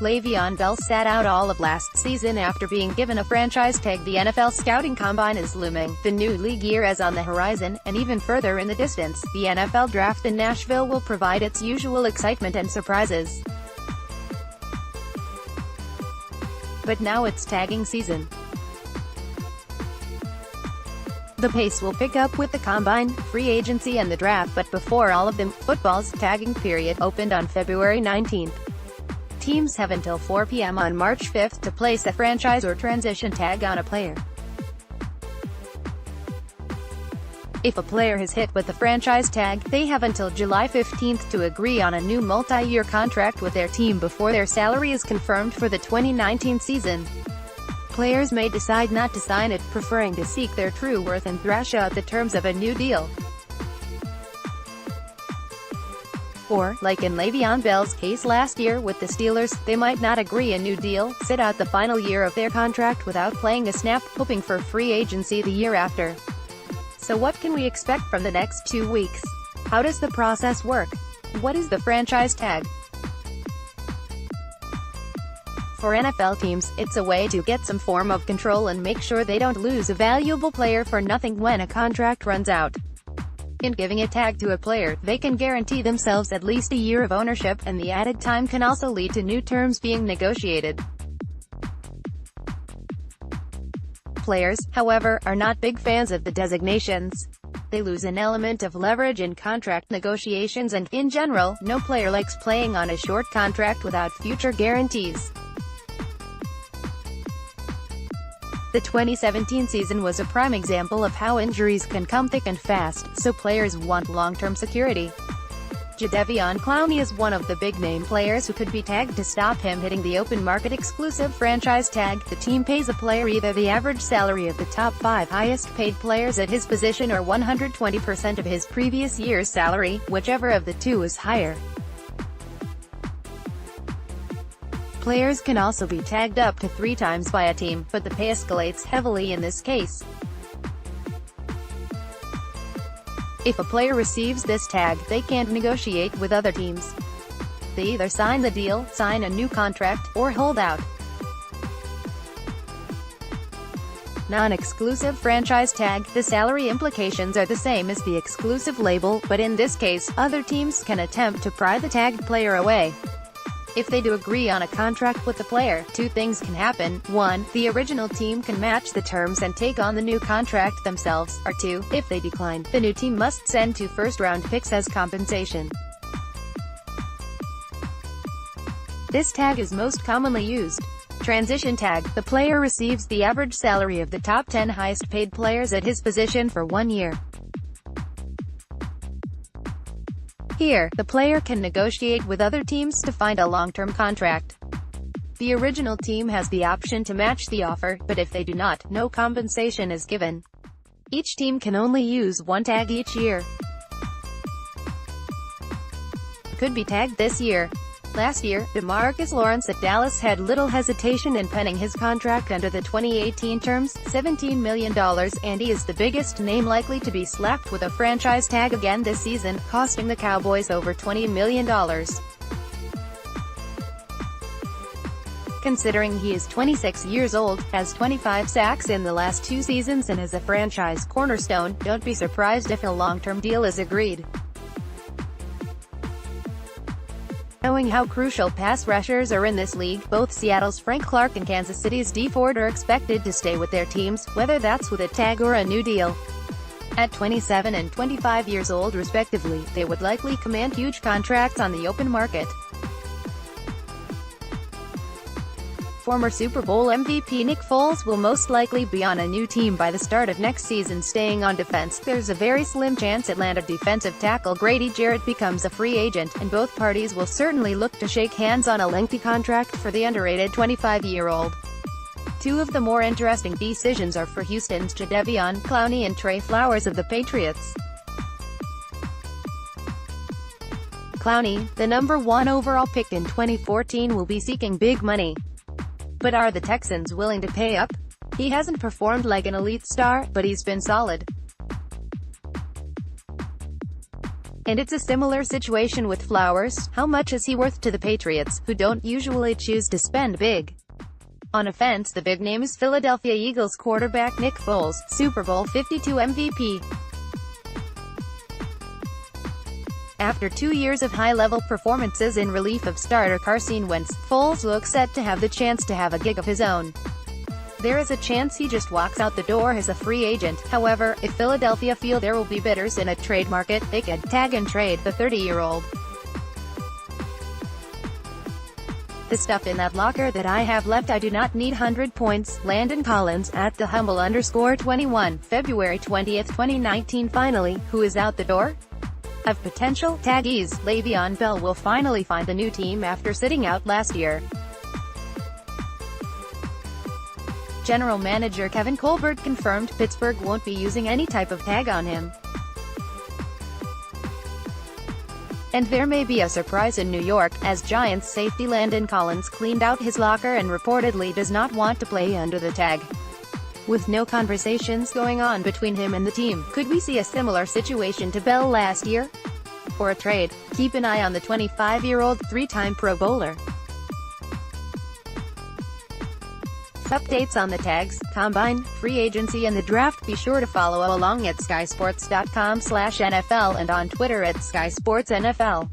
Le'Veon Bell sat out all of last season after being given a franchise tag. The NFL scouting combine is looming. The new league year is on the horizon, and even further in the distance, the NFL draft in Nashville will provide its usual excitement and surprises. But now it's tagging season. The pace will pick up with the combine, free agency and the draft, but before all of them, football's tagging period opened on February 19th. Teams have until 4 p.m. on March 5th to place a franchise or transition tag on a player. If a player is hit with the franchise tag, they have until July 15th to agree on a new multi-year contract with their team before their salary is confirmed for the 2019 season. Players may decide not to sign it, preferring to seek their true worth and thrash out the terms of a new deal. Or, like in Le'Veon Bell's case last year with the Steelers, they might not agree a new deal, sit out the final year of their contract without playing a snap, hoping for free agency the year after. So what can we expect from the next 2 weeks? How does the process work? What is the franchise tag? For NFL teams, it's a way to get some form of control and make sure they don't lose a valuable player for nothing when a contract runs out. In giving a tag to a player, they can guarantee themselves at least a year of ownership, and the added time can also lead to new terms being negotiated. Players, however, are not big fans of the designations. They lose an element of leverage in contract negotiations, and, in general, no player likes playing on a short contract without future guarantees. The 2017 season was a prime example of how injuries can come thick and fast, so players want long-term security. Jadeveon Clowney is one of the big-name players who could be tagged to stop him hitting the open market exclusive franchise tag. The team pays a player either the average salary of the top 5 highest-paid players at his position or 120% of his previous year's salary, whichever of the two is higher. Players can also be tagged up to 3 times by a team, but the pay escalates heavily in this case. If a player receives this tag, they can't negotiate with other teams. They either sign the deal, sign a new contract, or hold out. Non-exclusive franchise tag. The salary implications are the same as the exclusive label, but in this case, other teams can attempt to pry the tagged player away. If they do agree on a contract with the player, 2 things can happen. 1, the original team can match the terms and take on the new contract themselves, or 2, if they decline, the new team must send 2 first-round picks as compensation. This tag is most commonly used. Transition tag. The player receives the average salary of the top 10 highest-paid players at his position for 1 year. Here, the player can negotiate with other teams to find a long-term contract. The original team has the option to match the offer, but if they do not, no compensation is given. Each team can only use 1 tag each year. Could be tagged this year. Last year, DeMarcus Lawrence at Dallas had little hesitation in penning his contract under the 2018 terms, $17 million, and he is the biggest name likely to be slapped with a franchise tag again this season, costing the Cowboys over $20 million. Considering he is 26 years old, has 25 sacks in the last 2 seasons and is a franchise cornerstone, don't be surprised if a long-term deal is agreed. Knowing how crucial pass rushers are in this league, both Seattle's Frank Clark and Kansas City's Dee Ford are expected to stay with their teams, whether that's with a tag or a new deal. At 27 and 25 years old respectively, they would likely command huge contracts on the open market. Former Super Bowl MVP Nick Foles will most likely be on a new team by the start of next season. Staying on defense, there's a very slim chance Atlanta defensive tackle Grady Jarrett becomes a free agent, and both parties will certainly look to shake hands on a lengthy contract for the underrated 25-year-old. 2 of the more interesting decisions are for Houston's Jadeveon Clowney and Trey Flowers of the Patriots. Clowney, the number 1 overall pick in 2014, will be seeking big money. But are the Texans willing to pay up? He hasn't performed like an elite star, but he's been solid. And it's a similar situation with Flowers. How much is he worth to the Patriots, who don't usually choose to spend big? On offense, the big name is Philadelphia Eagles quarterback Nick Foles, Super Bowl 52 MVP. After 2 years of high-level performances in relief of starter Carson Wentz, Foles looks set to have the chance to have a gig of his own. There is a chance he just walks out the door as a free agent. However, if Philadelphia feel there will be bidders in a trade market, they could tag and trade the 30-year-old. The stuff in that locker that I have left, I do not need 100 points. Landon Collins, at the humble_21, February 20, 2019. Finally, who is out the door? Of potential taggees, Le'Veon Bell will finally find a new team after sitting out last year. General manager Kevin Colbert confirmed Pittsburgh won't be using any type of tag on him. And there may be a surprise in New York, as Giants safety Landon Collins cleaned out his locker and reportedly does not want to play under the tag. With no conversations going on between him and the team, could we see a similar situation to Bell last year? Or a trade? Keep an eye on the 25-year-old, three-time Pro Bowler. For updates on the tags, combine, free agency and the draft, be sure to follow along at skysports.com/NFL and on Twitter at SkySportsNFL.